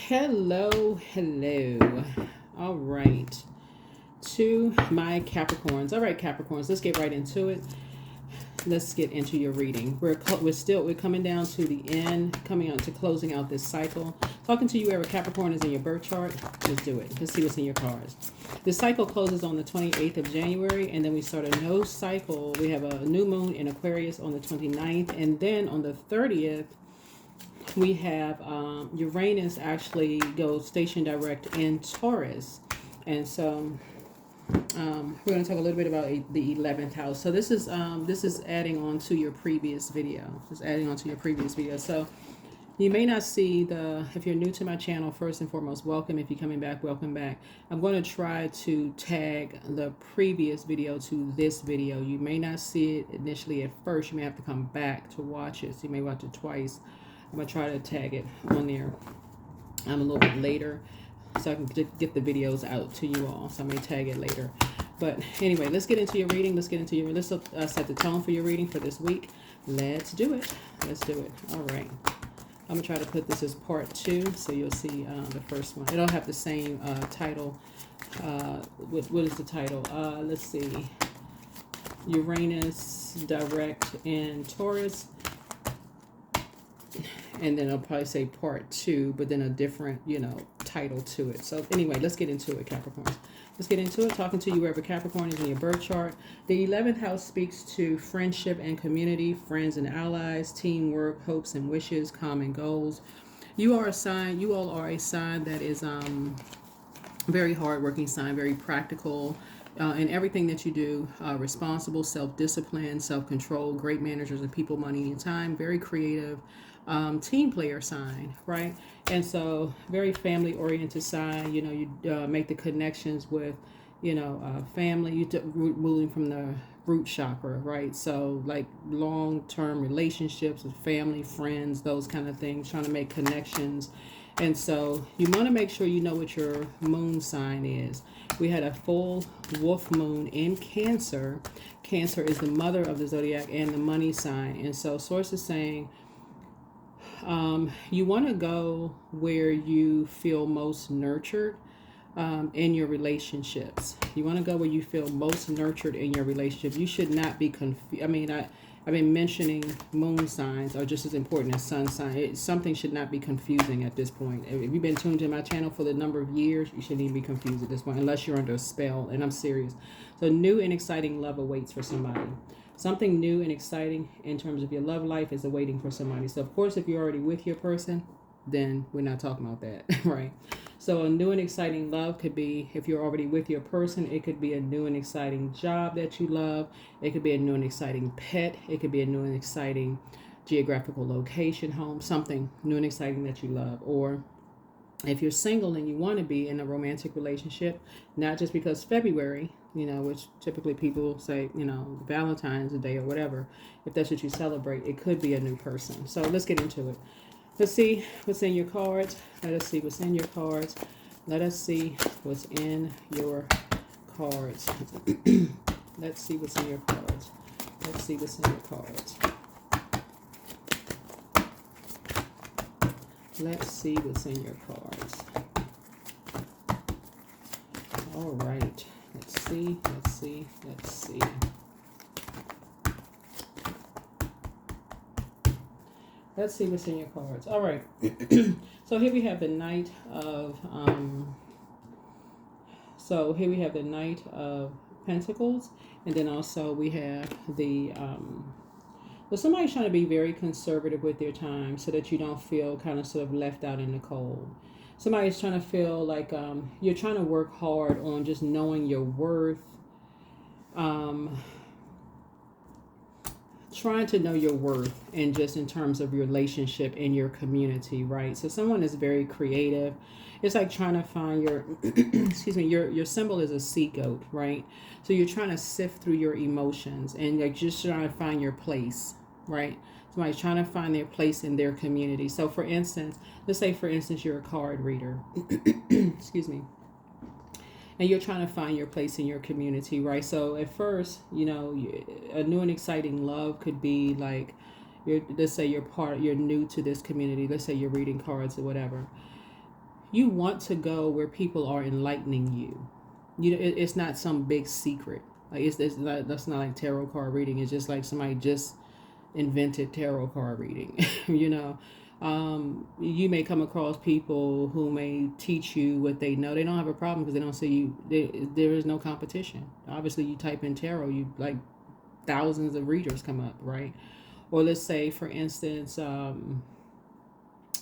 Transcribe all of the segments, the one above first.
Hello, hello. All right. To my Capricorns. All right, Capricorns, let's get right into it. Let's get into your reading. We're coming down to the end, coming out to closing out this cycle. Talking to you wherever Capricorn is in your birth chart. Let's do it. Let's see what's in your cards. This cycle closes on the 28th of January, and then we start a new cycle. We have a new moon in Aquarius on the 29th, and then on the 30th, we have Uranus actually goes station direct in Taurus. And so we're going to talk a little bit about the 11th house. So this is adding on to your previous video. So you may not see if you're new to my channel, first and foremost, welcome. If you're coming back, welcome back. I'm going to try to tag the previous video to this video. You may not see it initially at first. You may have to come back to watch it. So you may watch it twice. I'm going to try to tag it on there a little bit later so I can get the videos out to you all. So I may tag it later. But anyway, let's get into your reading. Let's set the tone for your reading for this week. Let's do it. All right. I'm going to try to put this as part 2 so you'll see the first one. It'll have the same title. What is the title? Let's see. Uranus direct in Taurus. And then I'll probably say part 2, but then a different, title to it. So anyway, let's get into it, Capricorn. Let's get into it. Talking to you wherever Capricorn is in your birth chart. The 11th house speaks to friendship and community, friends and allies, teamwork, hopes and wishes, common goals. You all are a sign that is very hardworking sign, very practical in everything that you do, responsible, self-discipline, self-control, great managers of people, money, and time, very creative, team player sign, right? And so very family oriented sign. You make the connections with family. Moving from the root chakra, right? So like long-term relationships with family, friends, those kind of things, trying to make connections. And so you want to make sure you know what your moon sign is. We had a full wolf moon in Cancer. Cancer is the mother of the zodiac and the money sign. And so source is saying you want to go where you feel most nurtured in your relationships. You want to go where you feel most nurtured in your relationship. You should not be confused. I've been mentioning moon signs are just as important as sun signs. Something should not be confusing at this point. If you've been tuned to my channel for the number of years, you shouldn't even be confused at this point, unless you're under a spell, and I'm serious. So new and exciting love awaits for somebody. Something new and exciting in terms of your love life is awaiting for somebody. So, of course, if you're already with your person, then we're not talking about that, right? So a new and exciting love could be, if you're already with your person, it could be a new and exciting job that you love. It could be a new and exciting pet. It could be a new and exciting geographical location, home, something new and exciting that you love. Or if you're single and you want to be in a romantic relationship, not just because February, which typically people say, Valentine's Day or whatever, if that's what you celebrate, it could be a new person. So let's get into it. Let's see what's in your cards. Let us see what's in your cards. Let's see what's in your cards. Let's see what's in your cards. All right. Let's see. Let's see what's in your cards. All right. So here we have the Knight of Pentacles, and then also we have the so somebody's trying to be very conservative with their time so that you don't feel kind of sort of left out in the cold. Somebody's trying to feel like you're trying to work hard on just knowing your worth, trying to know your worth, and just in terms of your relationship in your community, right? So someone is very creative. It's like trying to find your excuse me, your symbol is a sea goat, right? So you're trying to sift through your emotions and like just trying to find your place, right? Somebody's trying to find their place in their community. So for instance, let's say for instance you're a card reader excuse me, and you're trying to find your place in your community, right? So at first, a new and exciting love could be like, let's say you're new to this community. Let's say you're reading cards or whatever. you want to go where people are enlightening you. It's not some big secret. Like it's not, that's not like tarot card reading. It's just like somebody just invented tarot card reading. you know, you may come across people who may teach you what they know. They don't have a problem because they don't see you. There is no competition. Obviously, you type in tarot, you like thousands of readers come up, right? Or let's say, for instance,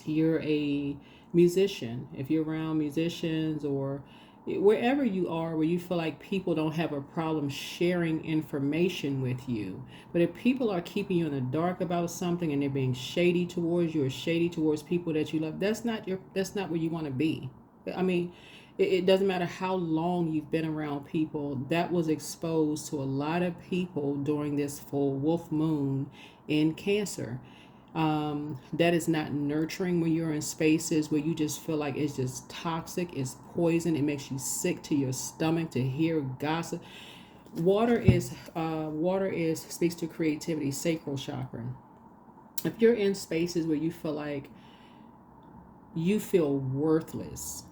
you're a musician. If you're around musicians or wherever you are where you feel like people don't have a problem sharing information with you, but if people are keeping you in the dark about something and they're being shady towards you or shady towards people that you love, that's not where you want to be. I mean, it doesn't matter how long you've been around people. That was exposed to a lot of people during this full wolf moon in Cancer. That is not nurturing when you're in spaces where you just feel like it's just toxic, it's poison, it makes you sick to your stomach to hear gossip. Water is speaks to creativity, sacral chakra. If you're in spaces where you feel like you feel worthless,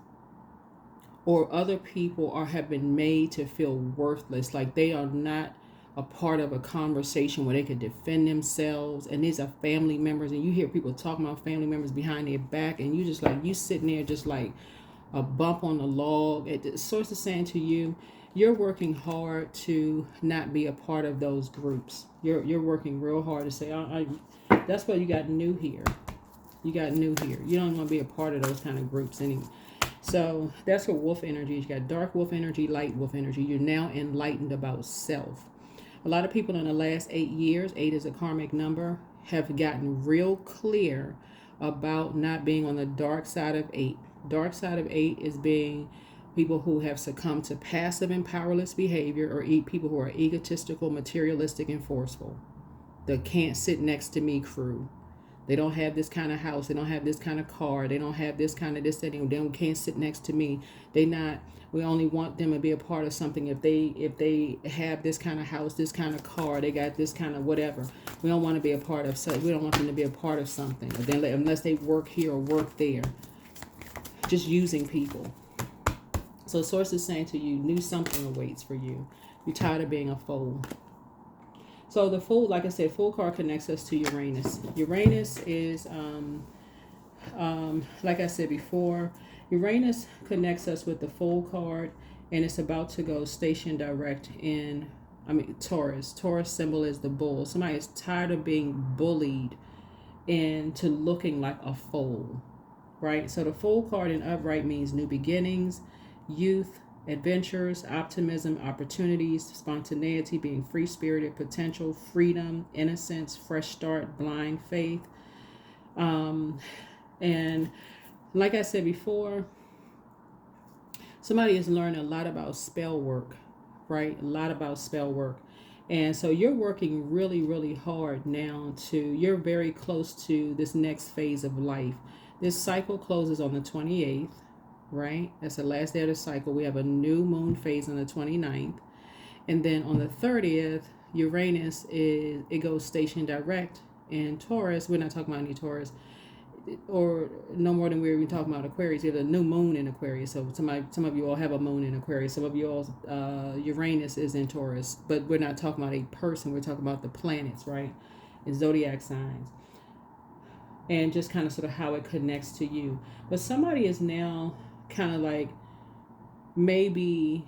or other people have been made to feel worthless, like they are not a part of a conversation where they could defend themselves, and these are family members, and you hear people talking about family members behind their back, and you just like, you sitting there just like a bump on the log. The source is saying to you, you're working hard to not be a part of those groups. You're working real hard to say, that's why you got new here. You got new here. You don't want to be a part of those kind of groups anymore. So that's what wolf energy is. You got dark wolf energy, light wolf energy. You're now enlightened about self. A lot of people in the last 8 years, 8 is a karmic number, have gotten real clear about not being on the dark side of 8. Dark side of 8 is being people who have succumbed to passive and powerless behavior, or people who are egotistical, materialistic, and forceful. The can't sit next to me crew. They don't have this kind of house. They don't have this kind of car. They don't have this kind of this, that, they can't sit next to me. We only want them to be a part of something if they have this kind of house, this kind of car, they got this kind of whatever. We don't want to be a part of, so we don't want them to be a part of something, unless they work here or work there. Just using people. So source is saying to you, new something awaits for you. You're tired of being a fool. So the Fool, like I said, Fool card connects us to Uranus. Uranus is, like I said before, Uranus connects us with the Fool card, and it's about to go station direct in, Taurus. Taurus symbol is the bull. Somebody is tired of being bullied into looking like a fool, right? So the Fool card in upright means new beginnings, youth, adventures, optimism, opportunities, spontaneity, being free-spirited, potential, freedom, innocence, fresh start, blind faith. And like I said before, somebody is learning a lot about spell work, right? A lot about spell work. And so you're working really, really hard now you're very close to this next phase of life. This cycle closes on the 28th. Right? That's the last day of the cycle. We have a new moon phase on the 29th. And then on the 30th, Uranus it goes station direct in Taurus. We're not talking about any Taurus. Or no more than we're even talking about Aquarius. You have a new moon in Aquarius. So some of you all have a moon in Aquarius. Some of you all, Uranus is in Taurus. But we're not talking about a person. We're talking about the planets, right? And Zodiac signs. And just kind of sort of how it connects to you. But somebody is now kind of like, maybe,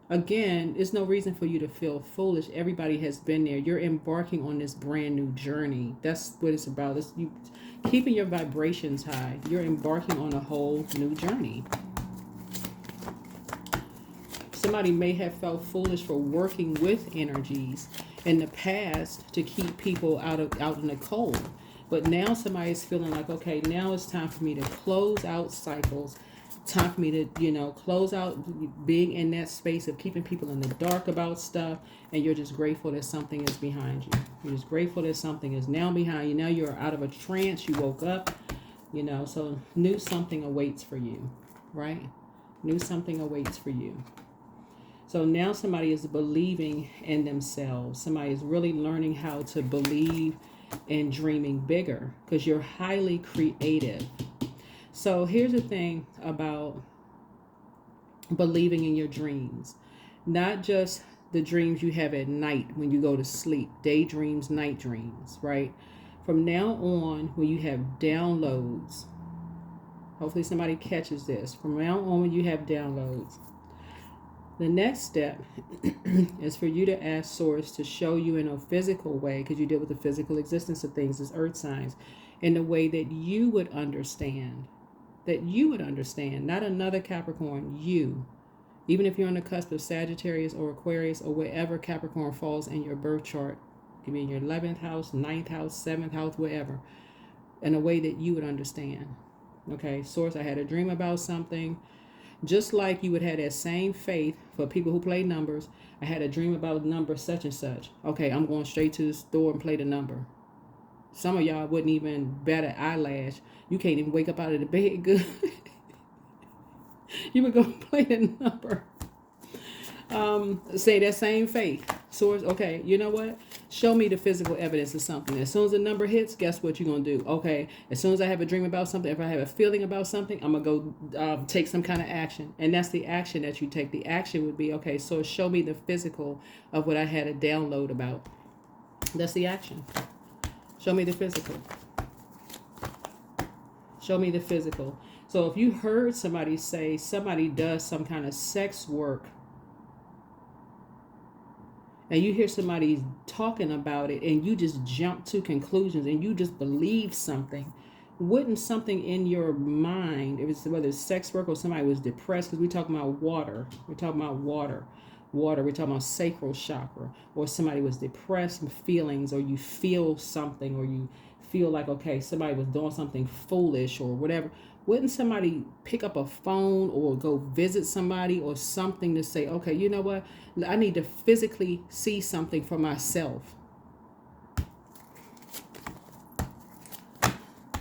again, there's no reason for you to feel foolish. Everybody has been there. You're embarking on this brand new journey. That's what it's about. It's you keeping your vibrations high. You're embarking on a whole new journey. Somebody may have felt foolish for working with energies in the past to keep people out in the cold. But now somebody's feeling like, okay, now it's time for me to close out cycles. Time for me to, close out being in that space of keeping people in the dark about stuff. And you're just grateful that something is behind you. You're just grateful that something is now behind you. Now you're out of a trance. You woke up, so new something awaits for you, right? New something awaits for you. So now somebody is believing in themselves. Somebody is really learning how to believe and dreaming bigger, because you're highly creative. So here's the thing about believing in your dreams. Not just the dreams you have at night when you go to sleep, daydreams, night dreams, right? From now on, when you have downloads, hopefully somebody catches this. From now on, when you have downloads, the next step is for you to ask Source to show you in a physical way, because you deal with the physical existence of things as earth signs, in a way that you would understand. That you would understand, not another Capricorn, you. Even if you're on the cusp of Sagittarius or Aquarius or wherever Capricorn falls in your birth chart, it could be in your 11th house, 9th house, 7th house, wherever, in a way that you would understand. Okay, Source, I had a dream about something. Just like you would have that same faith for people who play numbers. I had a dream about number such and such. Okay, I'm going straight to the store and play the number. Some of y'all wouldn't even bat an eyelash. You can't even wake up out of the bed good. You would go play the number. Say that same faith. Source, okay, you know what? Show me the physical evidence of something. As soon as the number hits, guess what you're going to do? Okay, as soon as I have a dream about something, if I have a feeling about something, I'm going to go take some kind of action. And that's the action that you take. The action would be, okay, so show me the physical of what I had a download about. That's the action. Show me the physical. Show me the physical. So if you heard somebody say somebody does some kind of sex work, and you hear somebody talking about it and you just jump to conclusions and you just believe something, wouldn't something in your mind, whether it's sex work or somebody was depressed, because we're talking about water. We're talking about water. We're talking about sacral chakra. Or somebody was depressed with feelings, or you feel something, or you feel like, okay, somebody was doing something foolish or whatever. Wouldn't somebody pick up a phone or go visit somebody or something to say, okay, you know what? I need to physically see something for myself.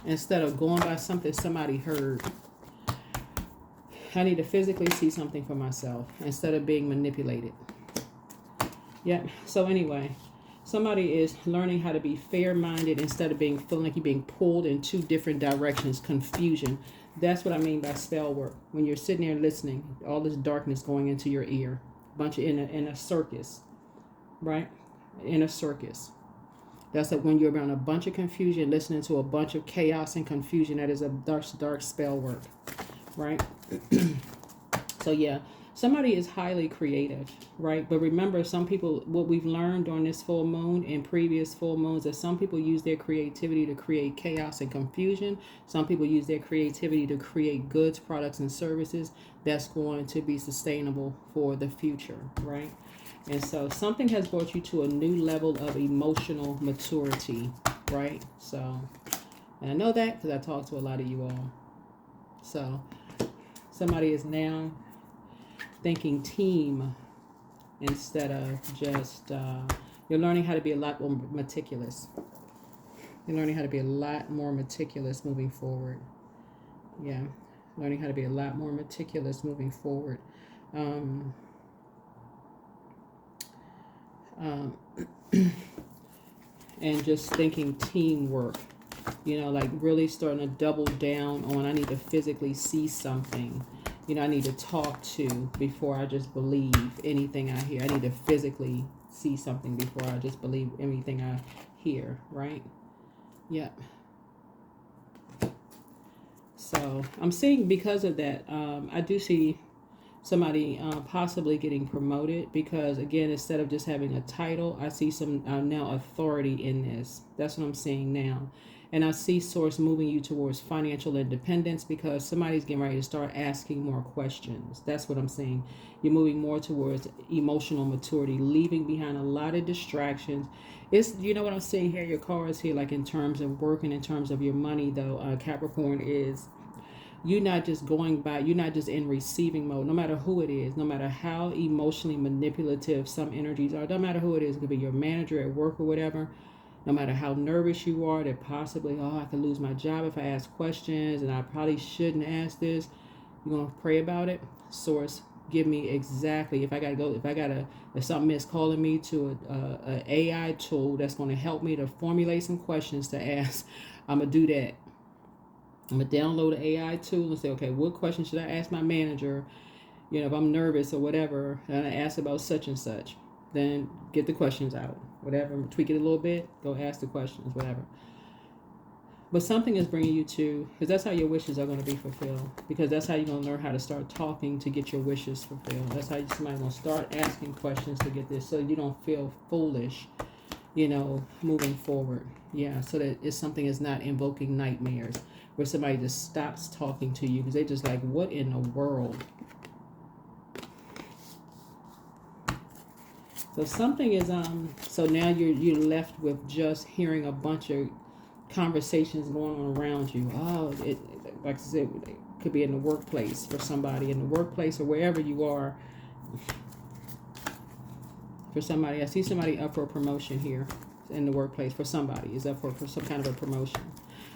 Instead of going by something somebody heard. I need to physically see something for myself instead of being manipulated. Yep. So anyway, somebody is learning how to be fair-minded instead of feeling like you're being pulled in two different directions, confusion. That's what I mean by spell work. When you're sitting there listening, all this darkness going into your ear, in a circus, right? In a circus. That's like when you're around a bunch of confusion, listening to a bunch of chaos and confusion. That is a dark spell work, right? So yeah, somebody is highly creative, right? But remember, some people, what we've learned during this full moon and previous full moons, is some people use their creativity to create chaos and confusion. Some people use their creativity to create goods, products, and services that's going to be sustainable for the future, right? And so something has brought you to a new level of emotional maturity, right? So, and I know that because I talk to a lot of you all. So somebody is now thinking team instead of just, you're learning how to be a lot more meticulous. You're learning how to be a lot more meticulous moving forward. Yeah, learning how to be a lot more meticulous moving forward. And just thinking teamwork, you know, like really starting to double down on, I need to physically see something. You know, I need to talk to before I just believe anything I hear. I need to physically see something before I just believe anything I hear, right? Yep. So I'm seeing, because of that, I do see somebody possibly getting promoted, because again, instead of just having a title, I see some now authority in this. That's what I'm seeing now. And I see Source moving you towards financial independence, because somebody's getting ready to start asking more questions. That's what I'm seeing. You're moving more towards emotional maturity, leaving behind a lot of distractions. It's, you know what I'm seeing here, your cards here, like in terms of work and in terms of your money, though, Capricorn, is you're not just going by, you're not just in receiving mode, no matter who it is, no matter how emotionally manipulative some energies are, no matter who it is, it could be your manager at work or whatever, no matter how nervous you are that possibly, oh, I could lose my job if I ask questions and I probably shouldn't ask this. You're going to pray about it. Source, give me exactly, if something is calling me to a AI tool that's going to help me to formulate some questions to ask, I'm going to do that. I'm going to download an AI tool and say, okay, what question should I ask my manager? You know, if I'm nervous or whatever, and I ask about such and such, then get the questions out. Whatever, tweak it a little bit, go ask the questions, whatever. But something is bringing you to, because that's how your wishes are going to be fulfilled. Because that's how you're going to learn how to start talking to get your wishes fulfilled. That's how somebody's going to start asking questions to get this, so you don't feel foolish, you know, moving forward. Yeah, so that it's something is not invoking nightmares, where somebody just stops talking to you because they just like, what in the world? So something is so now you're left with just hearing a bunch of conversations going on around you. Oh, it, like I said, it could be in the workplace for somebody, in the workplace or wherever you are. For somebody, I see somebody up for a promotion here in the workplace. For somebody is up for some kind of a promotion.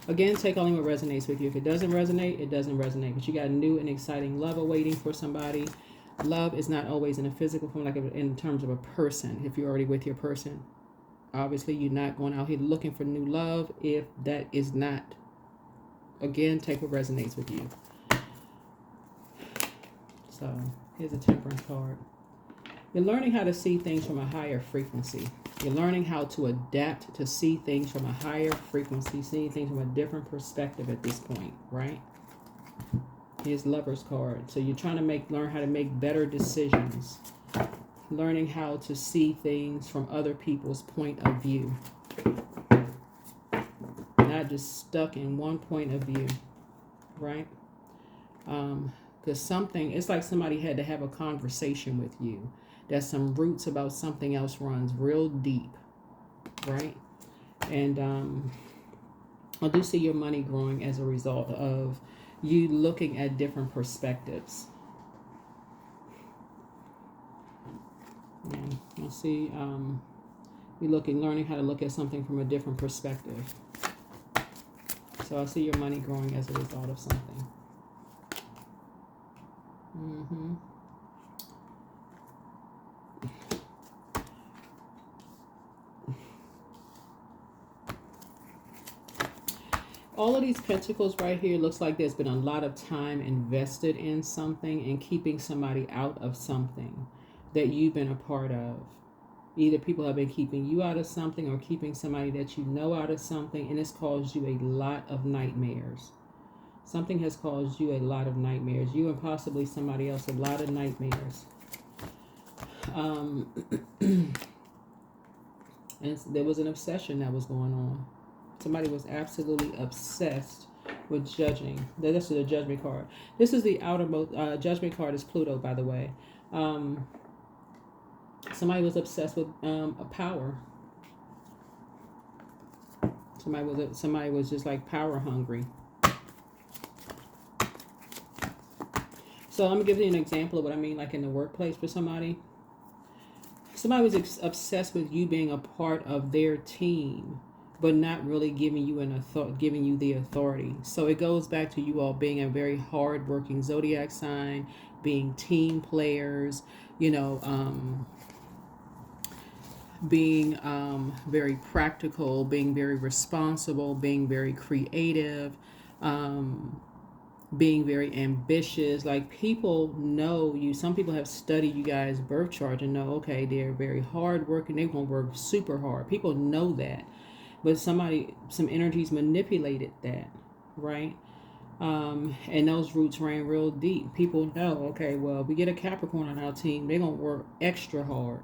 Again, take only what resonates with you. If it doesn't resonate, it doesn't resonate. But you got new and exciting love awaiting for somebody. Love is not always in a physical form, like in terms of a person. If you're already with your person, obviously you're not going out here looking for new love. If that is not, again, take what resonates with you. So here's a Temperance card. You're learning how to see things from a higher frequency. You're learning how to adapt to see things from a higher frequency, seeing things from a different perspective at this point, right? Here's Lover's card. So you're trying to learn how to make better decisions. Learning how to see things from other people's point of view. Not just stuck in one point of view, right? Because something, it's like somebody had to have a conversation with you. That some roots about something else runs real deep, right? And I do see your money growing as a result of you looking at different perspectives. Yeah, I see you learning how to look at something from a different perspective. So I see your money growing as a result of something. All of these pentacles right here looks like there's been a lot of time invested in something and keeping somebody out of something that you've been a part of. Either people have been keeping you out of something or keeping somebody that you know out of something, and it's caused you a lot of nightmares. Something has caused you a lot of nightmares. You and possibly somebody else a lot of nightmares. And there was an obsession that was going on. Somebody was absolutely obsessed with judging. This is the Judgment card. This is the outermost. Judgment card is Pluto, by the way. Somebody was obsessed with a power. Somebody was just like power hungry. So I'm gonna give you an example of what I mean, like in the workplace for somebody. Somebody was obsessed with you being a part of their team, but not really giving you giving you the authority. So it goes back to you all being a very hard-working zodiac sign, being team players, you know, being very practical, being very responsible, being very creative, being very ambitious. Like, people know you. Some people have studied you guys' birth chart and know, okay, they're very hard-working. They're going to work super hard. People know that. But some energies manipulated that, right? And those roots ran real deep. People know, okay, well, we get a Capricorn on our team, they're going to work extra hard.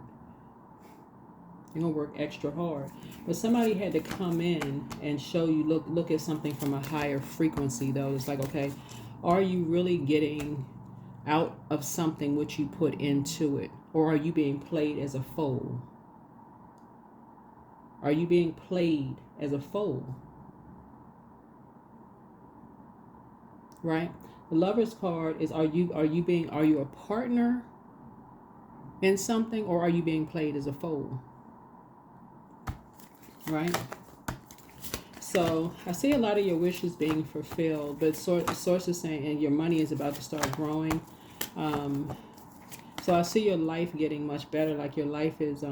They're going to work extra hard. But somebody had to come in and show you, look at something from a higher frequency, though. It's like, okay, are you really getting out of something what you put into it? Or are you being played as a fool? Are you being played as a fool? Right? The Lover's card is, are you a partner in something, or are you being played as a fool? Right? So I see a lot of your wishes being fulfilled, but source is saying, and your money is about to start growing. So I see your life getting much better. Like, your life is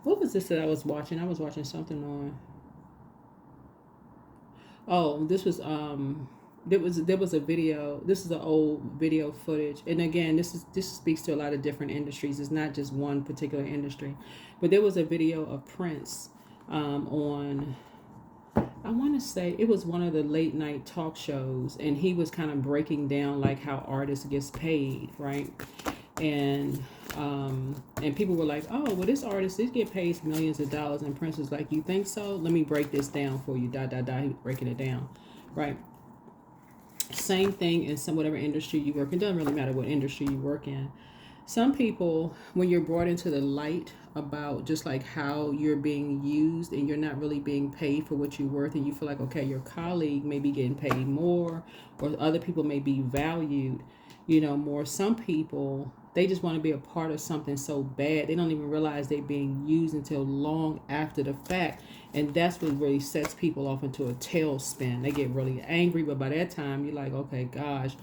what was this that I was watching? I was watching something on. Oh, this was there was a video. This is an old video footage, and again, this speaks to a lot of different industries. It's not just one particular industry, but there was a video of Prince on. I want to say it was one of the late night talk shows, and he was kind of breaking down like how artists gets paid, right? And people were like, oh, well, this artist did get paid millions of dollars, and Prince was like, you think so? Let me break this down for you. He was breaking it down, right? Same thing in whatever industry you work in. It doesn't really matter what industry you work in. Some people, when you're brought into the light about just like how you're being used and you're not really being paid for what you're worth, and you feel like, okay, your colleague may be getting paid more, or other people may be valued, more. Some people, they just want to be a part of something so bad they don't even realize they're being used until long after the fact, and that's what really sets people off into a tailspin. They get really angry, but by that time you're like, okay, gosh.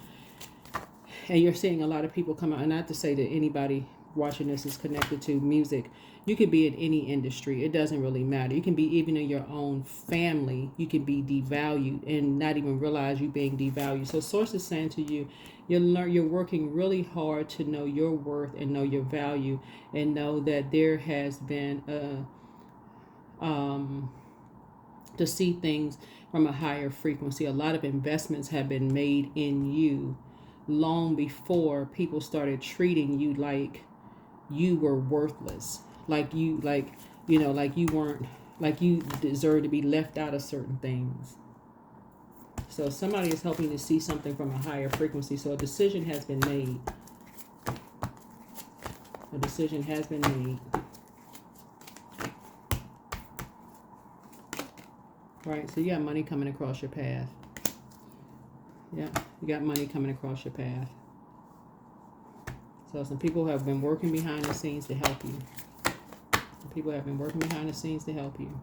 And you're seeing a lot of people come out, and not to say that anybody watching this is connected to music. You could be in any industry. It doesn't really matter. You can be even in your own family. You can be devalued and not even realize you being devalued. So source is saying to you, you're working really hard to know your worth and know your value, and know that there has been to see things from a higher frequency. A lot of investments have been made in you long before people started treating you like you were worthless, like you weren't, like you deserve to be left out of certain things. So somebody is helping to see something from a higher frequency. So a decision has been made. A decision has been made. Right, so you got money coming across your path. Yeah, you got money coming across your path. So some people have been working behind the scenes to help you. Some people have been working behind the scenes to help you.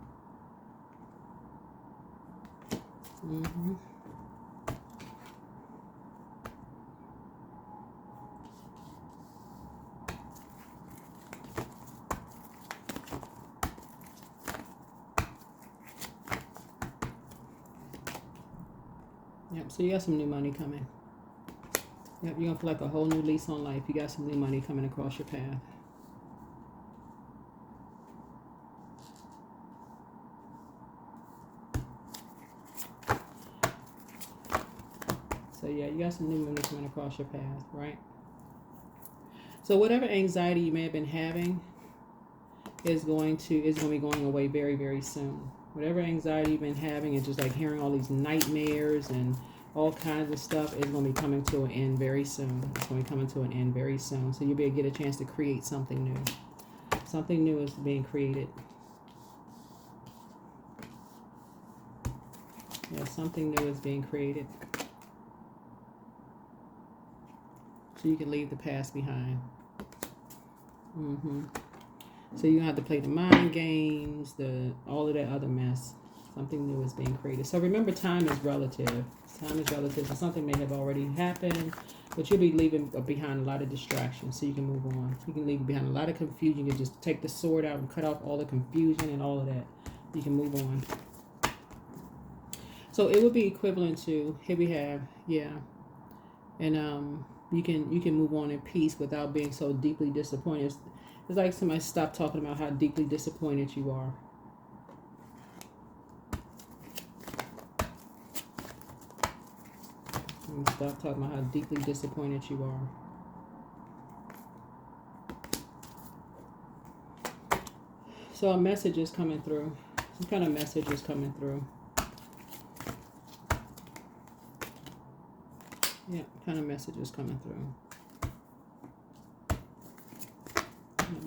Mm-hmm. Yep, so you got some new money coming. Yep, you're going to feel like a whole new lease on life. You got some new money coming across your path. So yeah, you got some new money coming across your path, right? So whatever anxiety you may have been having is going to be going away very, very soon. Whatever anxiety you've been having, and just like hearing all these nightmares and all kinds of stuff, is going to be coming to an end very soon. It's going to be coming to an end very soon. So you'll be able to get a chance to create something new. Something new is being created. Yeah, something new is being created. So you can leave the past behind. So you don't have to play the mind games, all of that other mess. Something new is being created. So remember, time is relative. Time is relative. So something may have already happened, but you'll be leaving behind a lot of distractions, so you can move on. You can leave behind a lot of confusion. You can just take the sword out and cut off all the confusion and all of that. You can move on. So it would be equivalent to, here we have, yeah, and you can move on in peace without being so deeply disappointed. It's like somebody stopped talking about how deeply disappointed you are. And stop talking about how deeply disappointed you are. So a message is coming through. Some kind of message is coming through. Yeah, kind of message is coming through.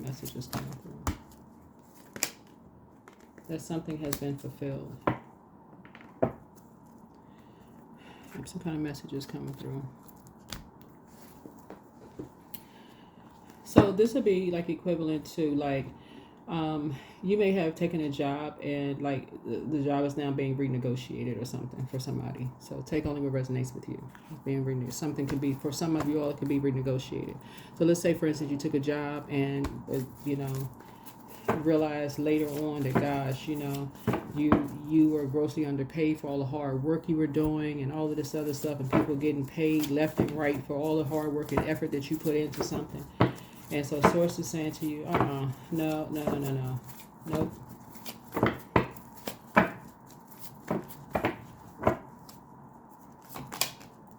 Message is coming through. That something has been fulfilled. Some kind of message is coming through. So this would be like equivalent to like, you may have taken a job and like the job is now being renegotiated or something for somebody. So take only what resonates with you. Being something could be, for some of you all, it could be renegotiated. So let's say, for instance, you took a job and realize later on that, gosh, you know, you were grossly underpaid for all the hard work you were doing and all of this other stuff, and people getting paid left and right for all the hard work and effort that you put into something. And so Source is saying to you, no, nope.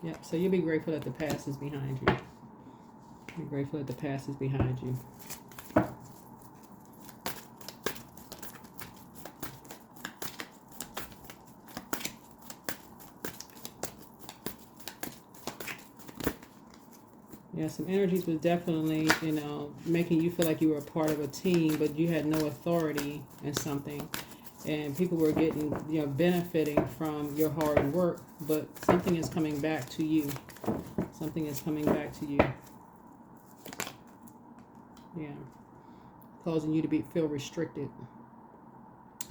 Yep, so you'll be grateful that the past is behind you. Be grateful that the past is behind you. Yeah, some energies was definitely, you know, making you feel like you were a part of a team, but you had no authority in something. And people were getting, you know, benefiting from your hard work, but something is coming back to you. Something is coming back to you. Yeah. Causing you to feel restricted.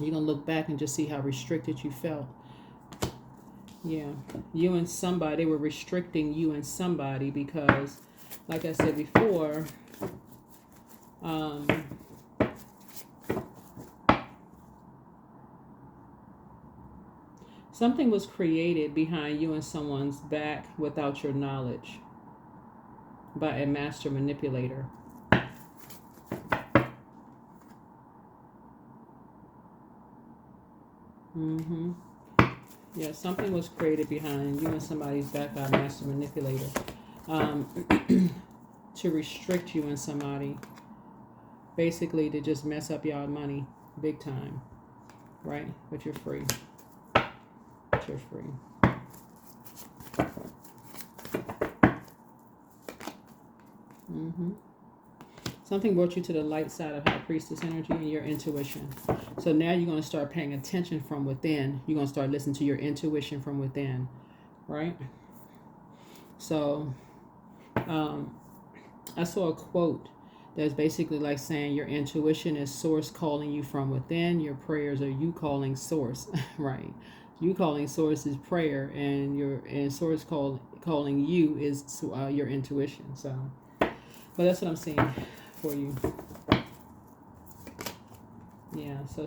You're going to look back and just see how restricted you felt. Yeah. You and somebody, they were restricting you and somebody because, like I said before, something was created behind you and someone's back without your knowledge by a master manipulator. Yeah, something was created behind you and somebody's back by a master manipulator to restrict you and somebody. Basically, to just mess up y'all money big time, right? But you're free. But you're free. Something brought you to the light side of High Priestess energy and your intuition. So now you're going to start paying attention from within. You're going to start listening to your intuition from within, right? So I saw a quote that's basically like saying your intuition is Source calling you from within. Your prayers are you calling Source, right? You calling Source is prayer, and Source calling you is your intuition. So, but that's what I'm seeing for you. Yeah, so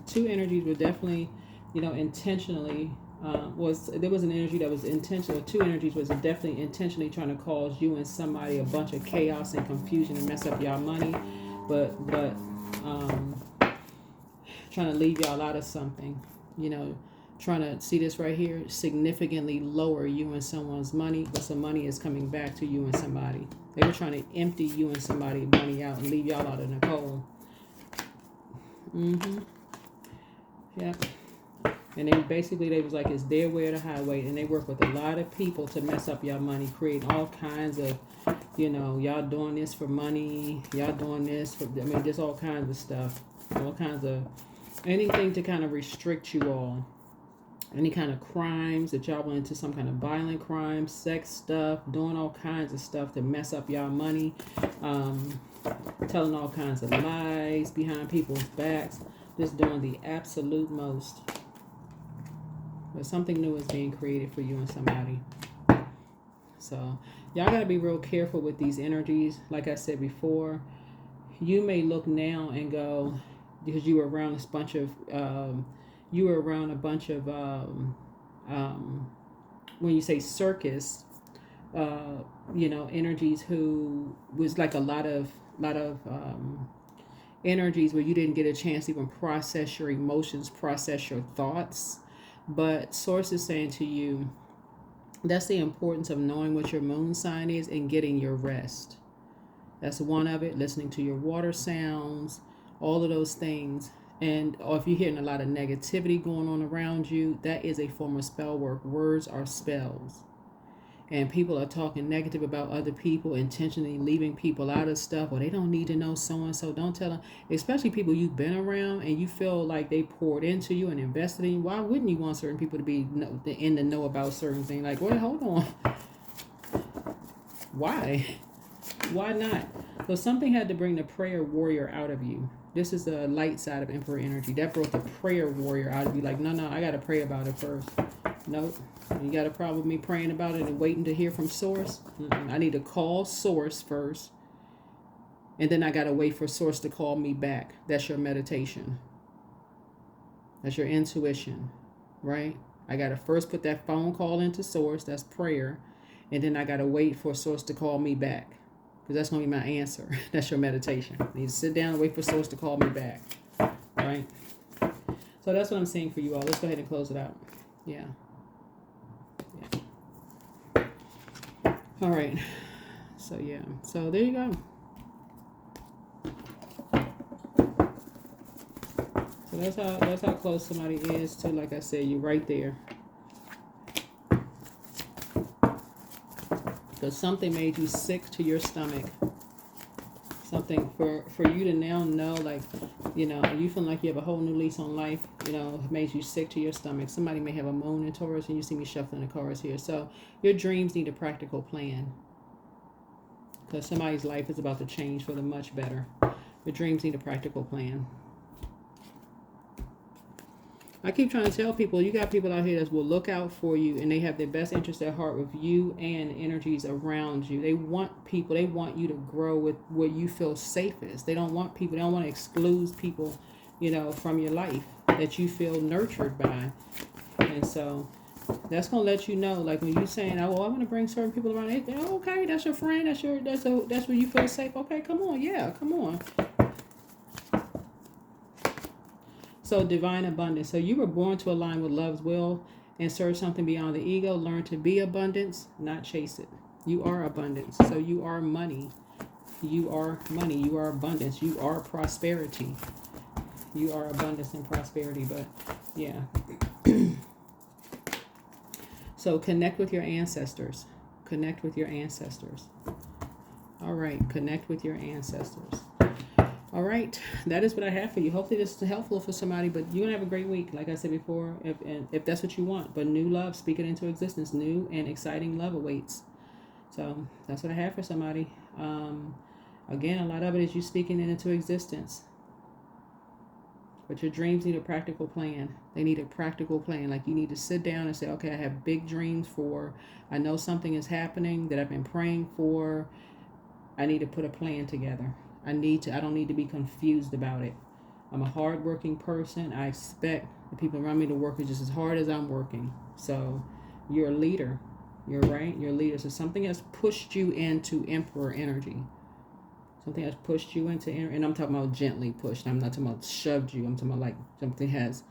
two energies were definitely, you know, intentionally, there was an energy that was intentional. Two energies was definitely intentionally trying to cause you and somebody a bunch of chaos and confusion and mess up y'all money, but trying to leave y'all out of something, you know, trying to see this right here, significantly lower you and someone's money, but some money is coming back to you and somebody. They were trying to empty you and somebody's money out and leave y'all out in the cold. Yep. And they was like, it's their way or the highway, and they work with a lot of people to mess up y'all money, create all kinds of, you know, y'all doing this for money, y'all doing this for, I mean, just all kinds of stuff, all kinds of, anything to kind of restrict you all. Any kind of crimes that y'all went into, some kind of violent crime, sex stuff, doing all kinds of stuff to mess up y'all money, telling all kinds of lies behind people's backs, just doing the absolute most. But something new is being created for you and somebody. So y'all got to be real careful with these energies. Like I said before, you may look now and go, because you were around a bunch of when you say circus, you know, energies who was like a lot of energies where you didn't get a chance to even process your emotions, process your thoughts. But Source is saying to you, that's the importance of knowing what your moon sign is and getting your rest. That's one of it. Listening to your water sounds, all of those things. Or if you're hearing a lot of negativity going on around you, that is a form of spell work. Words are spells. And people are talking negative about other people, intentionally leaving people out of stuff, or they don't need to know so-and-so. Don't tell them, especially people you've been around and you feel like they poured into you and invested in you. Why wouldn't you want certain people to be in the know about certain things? Like, wait, hold on. Why? Why not? So something had to bring the prayer warrior out of you. This is the light side of Emperor energy. That brought the prayer warrior out of you. Like, no, I got to pray about it first. Nope. You got a problem with me praying about it and waiting to hear from Source? I need to call Source first And then I got to wait for source to call me back. That's your meditation. That's your intuition, right? I got to first put that phone call into source. That's prayer. And then I got to wait for source to call me back. Because that's going to be my answer. That's your meditation. You need to sit down and wait for source to call me back. Right? So that's what I'm saying for you all. Let's go ahead and close it out. Yeah. All right. So, yeah. So, there you go. So, that's how close somebody is to, like I said, you right there. Because something made you sick to your stomach. Something for you to now know, like, you know, you feel like you have a whole new lease on life, you know, it makes you sick to your stomach. Somebody may have a moon in Taurus, and you see me shuffling the cards here. So your dreams need a practical plan. Because somebody's life is about to change for the much better. Your dreams need a practical plan. I keep trying to tell people, you got people out here that will look out for you, and they have their best interest at heart with you and energies around you. They want you to grow with where you feel safest. They don't want to exclude people, you know, from your life that you feel nurtured by. And so that's going to let you know, like when you're saying, oh, well, I'm going to bring certain people around, they think, oh, okay, that's your friend, that's where you feel safe. Okay, come on. Yeah, come on. So divine abundance. So you were born to align with love's will and serve something beyond the ego. Learn to be abundance, not chase it. You are abundance. So you are money. You are money. You are abundance. You are prosperity. You are abundance and prosperity. But yeah. So connect with your ancestors. Connect with your ancestors. All right. Connect with your ancestors. All right, that is what I have for you. Hopefully this is helpful for somebody, but you're going to have a great week, like I said before, if that's what you want. But new love, speak it into existence. New and exciting love awaits. So that's what I have for somebody. Again, a lot of it is you speaking it into existence. But your dreams need a practical plan. They need a practical plan. Like you need to sit down and say, okay, I have big dreams I know something is happening that I've been praying for. I need to put a plan together. I don't need to be confused about it. I'm a hardworking person. I expect the people around me to work just as hard as I'm working. So you're a leader. You're right. You're a leader. So something has pushed you into emperor energy. Something has pushed you into, and I'm talking about gently pushed. I'm not talking about shoved you. I'm talking about like something has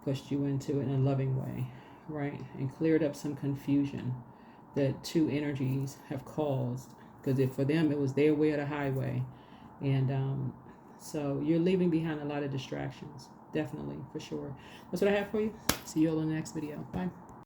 pushed you into it in a loving way, right? And cleared up some confusion that two energies have caused. Because for them, it was their way or the highway. And so you're leaving behind a lot of distractions. Definitely, for sure. That's what I have for you. See you all in the next video. Bye.